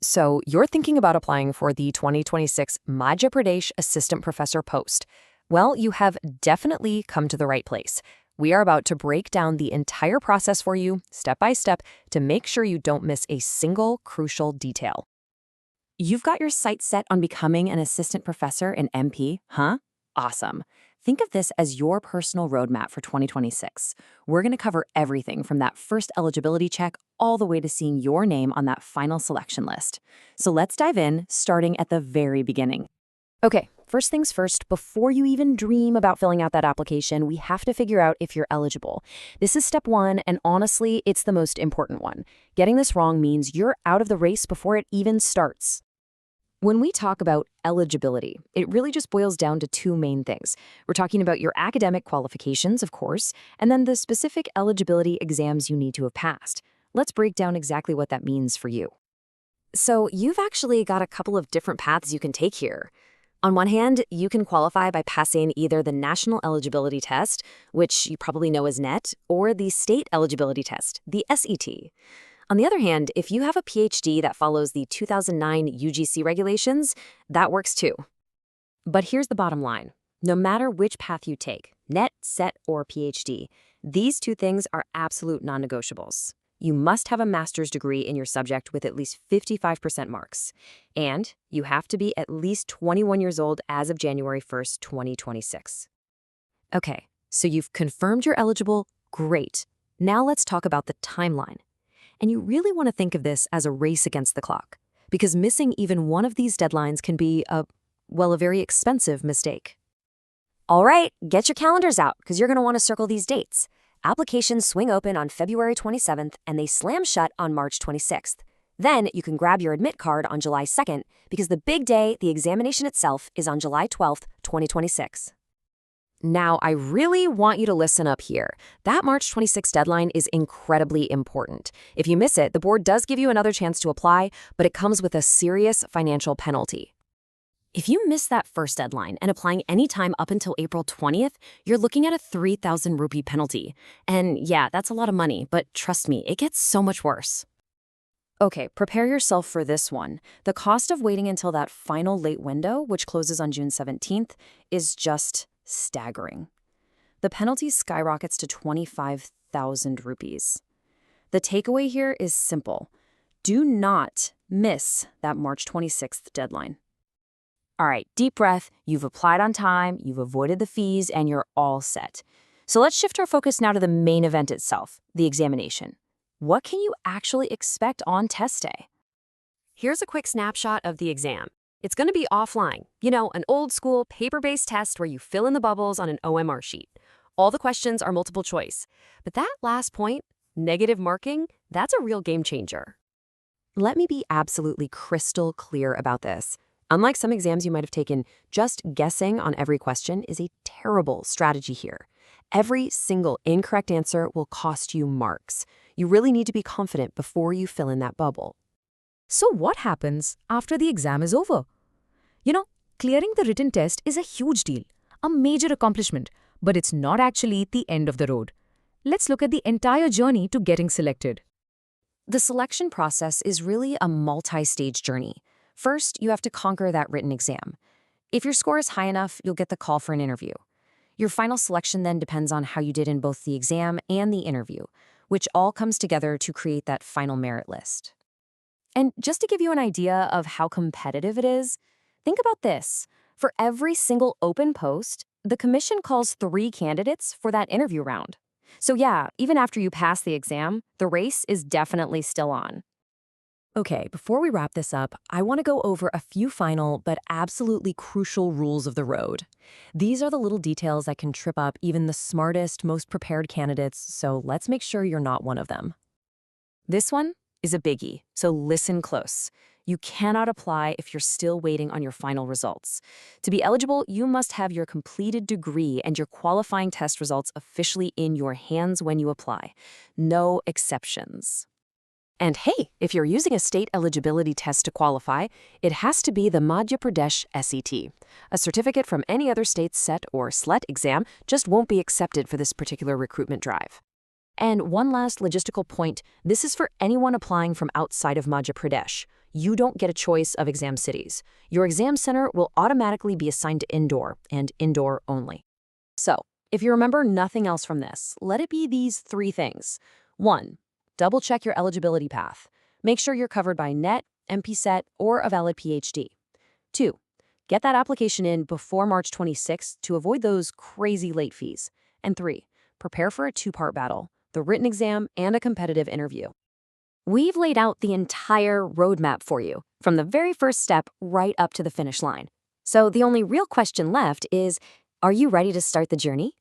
So, you're thinking about applying for the 2026 Madhya Pradesh Assistant Professor post. Well, you have definitely come to the right place. We are about to break down the entire process for you, step by step, to make sure you don't miss a single crucial detail. You've got your sights set on becoming an assistant professor in MP, huh? Awesome. Think of this as your personal roadmap for 2026. We're going to cover everything from that first eligibility check all the way to seeing your name on that final selection list. So let's dive in, starting at the very beginning. Okay, first things first, before you even dream about filling out that application, we have to figure out if you're eligible. This is step one, and honestly, it's the most important one. Getting this wrong means you're out of the race before it even starts. When we talk about eligibility, it really just boils down to two main things. We're talking about your academic qualifications, of course, and then the specific eligibility exams you need to have passed. Let's break down exactly what that means for you. So, you've actually got a couple of different paths you can take here. On one hand, you can qualify by passing either the National Eligibility Test, which you probably know as NET, or the State Eligibility Test, the SET. On the other hand, if you have a PhD that follows the 2009 UGC regulations, that works too. But here's the bottom line. No matter which path you take, NET, SET, or PhD, these two things are absolute non-negotiables. You must have a master's degree in your subject with at least 55% marks. And you have to be at least 21 years old as of January 1st, 2026. Okay, so you've confirmed you're eligible. Great. Now let's talk about the timeline. And you really want to think of this as a race against the clock, because missing even one of these deadlines can be a very expensive mistake. All right, get your calendars out, because you're going to want to circle these dates. Applications swing open on February 27th, and they slam shut on March 26th. Then you can grab your admit card on July 2nd, because the big day, the examination itself, is on July 12th, 2026. Now, I really want you to listen up here. That March 26th deadline is incredibly important. If you miss it, the board does give you another chance to apply, but it comes with a serious financial penalty. If you miss that first deadline and applying anytime up until April 20th, you're looking at a 3,000 rupee penalty. And yeah, that's a lot of money, but trust me, it gets so much worse. Okay, prepare yourself for this one. The cost of waiting until that final late window, which closes on June 17th, is just staggering. The penalty skyrockets to 25,000 rupees. The takeaway here is simple. Do not miss that March 26th deadline. All right, deep breath. You've applied on time, you've avoided the fees, and you're all set. So let's shift our focus now to the main event itself, the examination. What can you actually expect on test day? Here's a quick snapshot of the exam. It's going to be offline, an old-school paper-based test where you fill in the bubbles on an OMR sheet. All the questions are multiple choice. But that last point, negative marking, that's a real game changer. Let me be absolutely crystal clear about this. Unlike some exams you might have taken, just guessing on every question is a terrible strategy here. Every single incorrect answer will cost you marks. You really need to be confident before you fill in that bubble. So what happens after the exam is over? Clearing the written test is a huge deal, a major accomplishment, but it's not actually the end of the road. Let's look at the entire journey to getting selected. The selection process is really a multi-stage journey. First, you have to conquer that written exam. If your score is high enough, you'll get the call for an interview. Your final selection then depends on how you did in both the exam and the interview, which all comes together to create that final merit list. And just to give you an idea of how competitive it is, think about this. For every single open post, the commission calls 3 candidates for that interview round. So yeah, even after you pass the exam, the race is definitely still on. Okay, before we wrap this up, I want to go over a few final but absolutely crucial rules of the road. These are the little details that can trip up even the smartest, most prepared candidates, so let's make sure you're not one of them. This one is a biggie, so listen close. You cannot apply if you're still waiting on your final results. To be eligible, you must have your completed degree and your qualifying test results officially in your hands when you apply. No exceptions. And hey, if you're using a state eligibility test to qualify, it has to be the Madhya Pradesh SET. A certificate from any other state's SET or SLET exam just won't be accepted for this particular recruitment drive. And one last logistical point, this is for anyone applying from outside of Madhya Pradesh. You don't get a choice of exam cities. Your exam center will automatically be assigned to indoor and indoor only. So, if you remember nothing else from this, let it be these 3 things. 1. Double-check your eligibility path. Make sure you're covered by NET, MPSET, or a valid PhD. 2. Get that application in before March 26th to avoid those crazy late fees. And 3. Prepare for a 2-part battle, the written exam and a competitive interview. We've laid out the entire roadmap for you, from the very first step right up to the finish line. So the only real question left is, are you ready to start the journey?